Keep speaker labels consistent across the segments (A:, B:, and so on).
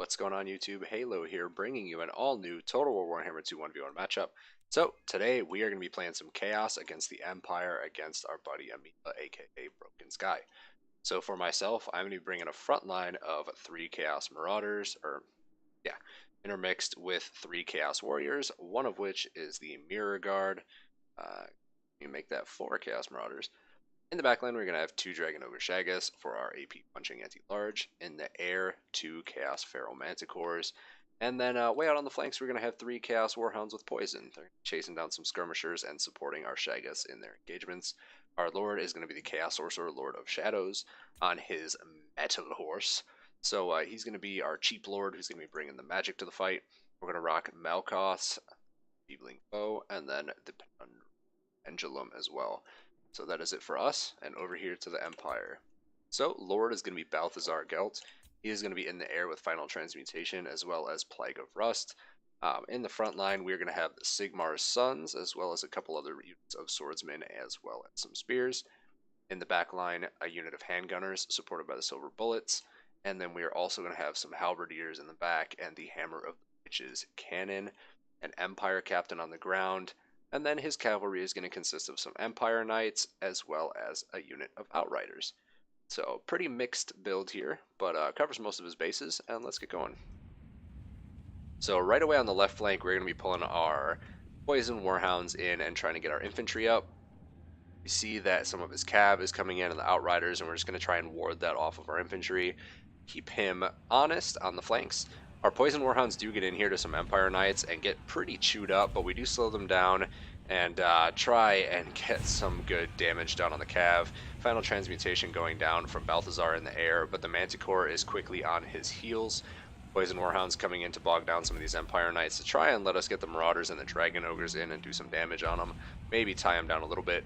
A: What's going on YouTube? Heylow here, bringing you an all-new Total War Warhammer 2 1v1 matchup. So, today we are going to be playing some Chaos against the Empire against our buddy Amoeba, aka Broken Sky. So for myself, I'm going to be bringing a front line of 3 Chaos Marauders, intermixed with 3 Chaos Warriors, one of which is the Mirror Guard. You make that 4 Chaos Marauders. In the backline, we're going to have 2 Dragon Ogre Shaggas for our AP punching anti-large. In the air, 2 Chaos Feral Manticores. And then way out on the flanks, we're going to have 3 Chaos Warhounds with poison. They're chasing down some skirmishers and supporting our Shaggas in their engagements. Our Lord is going to be the Chaos Sorcerer, Lord of Shadows, on his Metal Horse. So he's going to be our cheap Lord who's going to be bringing the magic to the fight. We're going to rock Malkoth's Feebling Foe, and then the Pendulum as well. So that is it for us, and over here to the Empire. So Lord is going to be Balthasar Gelt. He is going to be in the air with Final Transmutation as well as Plague of Rust. In the front line, we're going to have the Sigmar's Sons as well as a couple other units of swordsmen as well as some spears. In the back line, a unit of handgunners supported by the Silver Bullets. And then we are also going to have some halberdiers in the back and the Hammer of the Witches cannon, an Empire captain on the ground. And then his cavalry is going to consist of some Empire Knights as well as a unit of Outriders. So pretty mixed build here, but covers most of his bases, and let's get going. So right away on the left flank, we're going to be pulling our Poison Warhounds in and trying to get our infantry up. We see that some of his cav is coming in and the Outriders, and we're just going to try and ward that off of our infantry. Keep him honest on the flanks. Our Poison Warhounds do get in here to some Empire Knights and get pretty chewed up, but we do slow them down and try and get some good damage done on the cav. Final Transmutation going down from Balthasar in the air, but the Manticore is quickly on his heels. Poison Warhounds coming in to bog down some of these Empire Knights to try and let us get the Marauders and the Dragon Ogres in and do some damage on them. Maybe tie them down a little bit.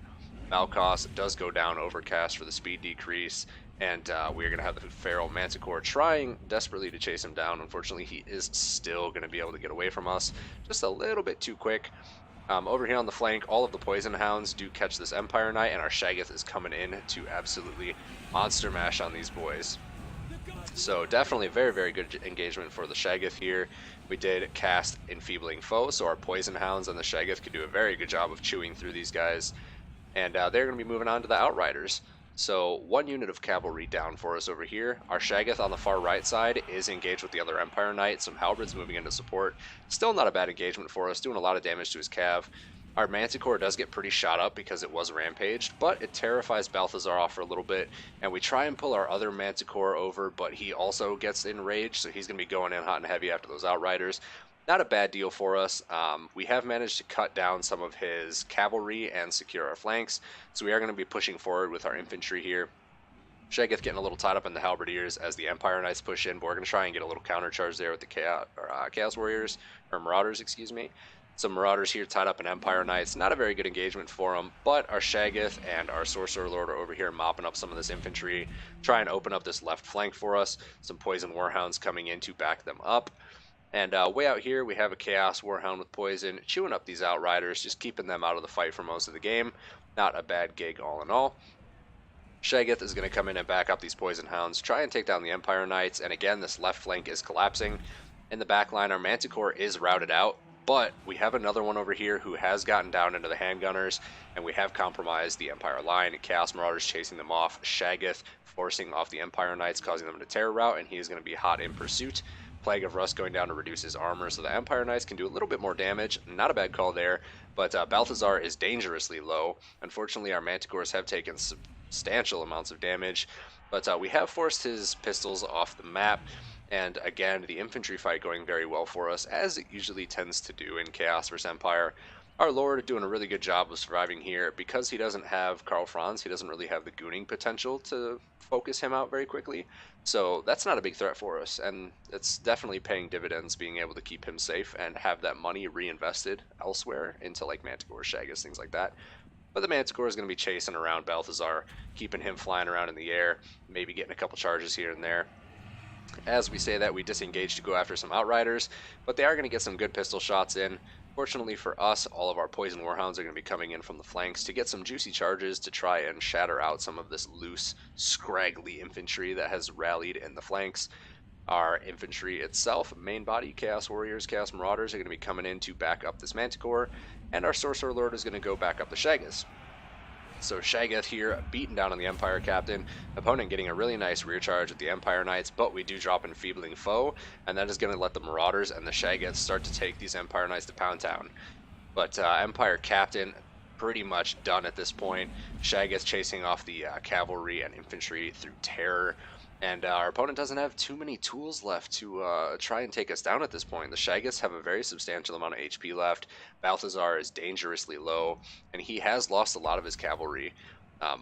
A: Malkoth does go down overcast for the speed decrease, and we're going to have the Feral Manticore trying desperately to chase him down. Unfortunately, he is still going to be able to get away from us just a little bit too quick. Over here on the flank, all of the Poison Hounds do catch this Empire Knight, and our Shaggoth is coming in to absolutely monster mash on these boys. So definitely a very, very good engagement for the Shaggoth here. We did cast Enfeebling Foe, so our Poison Hounds and the Shaggoth could do a very good job of chewing through these guys. And they're going to be moving on to the Outriders. So one unit of cavalry down for us over here. Our Shaggoth on the far right side is engaged with the other Empire Knight. Some halberds moving into support. Still not a bad engagement for us, doing a lot of damage to his cav. Our Manticore does get pretty shot up because it was rampaged, but it terrifies Balthasar off for a little bit, and we try and pull our other Manticore over, but he also gets enraged, so he's going to be going in hot and heavy after those Outriders. Not a bad deal for us. We have managed to cut down some of his cavalry and secure our flanks, so we are going to be pushing forward with our infantry here. Shaggoth getting a little tied up in the halberdiers as the Empire Knights push in, but we're going to try and get a little countercharge there with the Chaos Warriors, or Marauders, excuse me. Some Marauders here tied up in Empire Knights. Not a very good engagement for them, but our Shaggoth and our Sorcerer Lord are over here mopping up some of this infantry, trying to open up this left flank for us. Some Poison Warhounds coming in to back them up. And way out here, we have a Chaos Warhound with poison, chewing up these Outriders, just keeping them out of the fight for most of the game. Not a bad gig all in all. Shaggoth is going to come in and back up these Poison Hounds, try and take down the Empire Knights, and again, this left flank is collapsing. In the back line, our Manticore is routed out, but we have another one over here who has gotten down into the handgunners, and we have compromised the Empire line. Chaos Marauders chasing them off, Shaggoth forcing off the Empire Knights, causing them to terror route, and he is going to be hot in pursuit. Plague of Rust going down to reduce his armor, so the Empire Knights can do a little bit more damage. Not a bad call there, but Balthasar is dangerously low. Unfortunately, our Manticores have taken substantial amounts of damage, but we have forced his pistols off the map. And again, the infantry fight going very well for us, as it usually tends to do in Chaos vs Empire. Our Lord doing a really good job of surviving here. Because he doesn't have Karl Franz, he doesn't really have the gooning potential to focus him out very quickly. So that's not a big threat for us, and it's definitely paying dividends being able to keep him safe and have that money reinvested elsewhere into like Manticore, Shaggoth, things like that. But the Manticore is going to be chasing around Balthasar, keeping him flying around in the air, maybe getting a couple charges here and there. As we say that, we disengage to go after some Outriders, but they are going to get some good pistol shots in. Fortunately for us, all of our Poison Warhounds are going to be coming in from the flanks to get some juicy charges to try and shatter out some of this loose, scraggly infantry that has rallied in the flanks. Our infantry itself, main body, Chaos Warriors, Chaos Marauders are going to be coming in to back up this Manticore, and our Sorcerer Lord is going to go back up the Shaggoths. So Shaggoth here, beaten down on the Empire Captain. Opponent getting a really nice rear charge with the Empire Knights, but we do drop Enfeebling Foe, and that is going to let the Marauders and the Shaggoths start to take these Empire Knights to Pound Town. But Empire Captain pretty much done at this point. Shaggoth chasing off the cavalry and infantry through terror. And our opponent doesn't have too many tools left to try and take us down at this point. The Shaggoths have a very substantial amount of HP left. Balthasar is dangerously low, and he has lost a lot of his cavalry.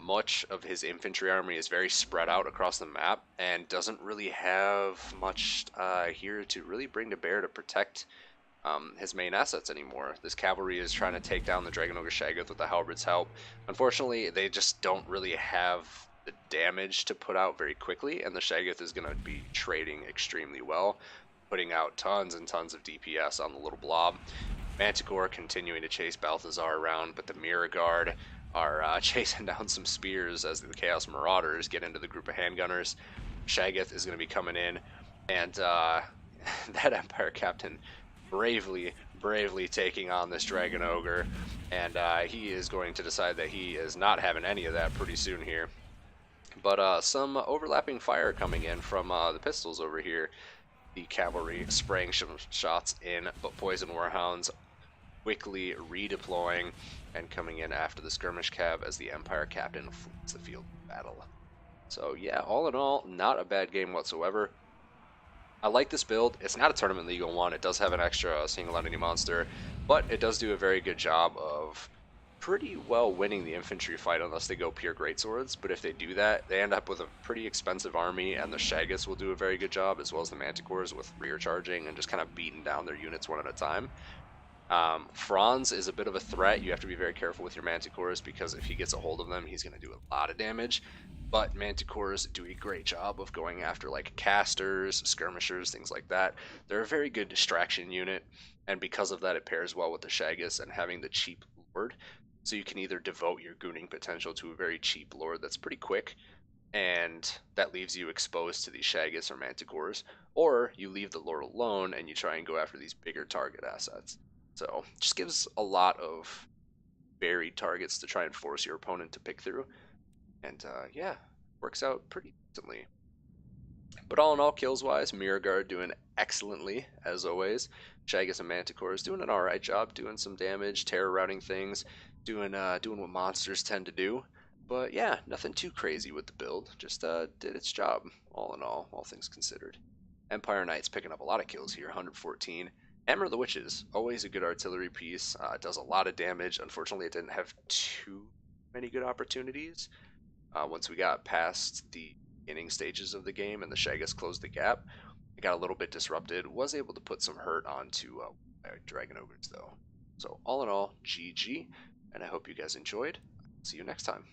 A: Much of his infantry army is very spread out across the map and doesn't really have much here to really bring to bear to protect his main assets anymore. This cavalry is trying to take down the Dragon Ogre Shaggoth with the Halberd's help. Unfortunately, they just don't really have the damage to put out very quickly, and the Shaggoth is going to be trading extremely well, putting out tons and tons of DPS on the little blob. Manticore continuing to chase Balthasar around, but the Mirror Guard are chasing down some spears as the Chaos Marauders get into the group of handgunners. Shaggoth is going to be coming in, and that Empire Captain bravely taking on this Dragon Ogre, and he is going to decide that he is not having any of that pretty soon here. But some overlapping fire coming in from the pistols over here. The cavalry spraying shots in, but Poison Warhounds quickly redeploying and coming in after the skirmish cav as the Empire Captain flees the field of battle. So yeah, all in all, not a bad game whatsoever. I like this build. It's not a tournament legal one. It does have an extra single entity monster, but it does do a very good job of pretty well winning the infantry fight unless they go pure greatswords. But if they do that, they end up with a pretty expensive army, and the Shaggoths will do a very good job, as well as the Manticores with rear charging and just kind of beating down their units one at a time. Franz is a bit of a threat. You have to be very careful with your Manticores because if he gets a hold of them, he's going to do a lot of damage. But Manticores do a great job of going after like casters, skirmishers, things like that. They're a very good distraction unit, and because of that, it pairs well with the Shaggoths and having the cheap lord. So you can either devote your gooning potential to a very cheap lord that's pretty quick, and that leaves you exposed to these Shaggoths or Manticores, or you leave the lord alone and you try and go after these bigger target assets. So just gives a lot of varied targets to try and force your opponent to pick through. And yeah, works out pretty decently. But all in all, kills wise, Mirror Guard doing excellently as always. Shaggoths and Manticores doing an alright job, doing some damage, terror routing things, doing what monsters tend to do. But yeah, nothing too crazy with the build. Just did its job, all in all things considered. Empire Knights picking up a lot of kills here, 114. Hammer of the Witches, always a good artillery piece. Does a lot of damage. Unfortunately, it didn't have too many good opportunities. Once we got past the beginning stages of the game and the Shaggoths closed the gap, it got a little bit disrupted. Was able to put some hurt onto Dragon Ogres though. So all in all, GG, and I hope you guys enjoyed. See you next time.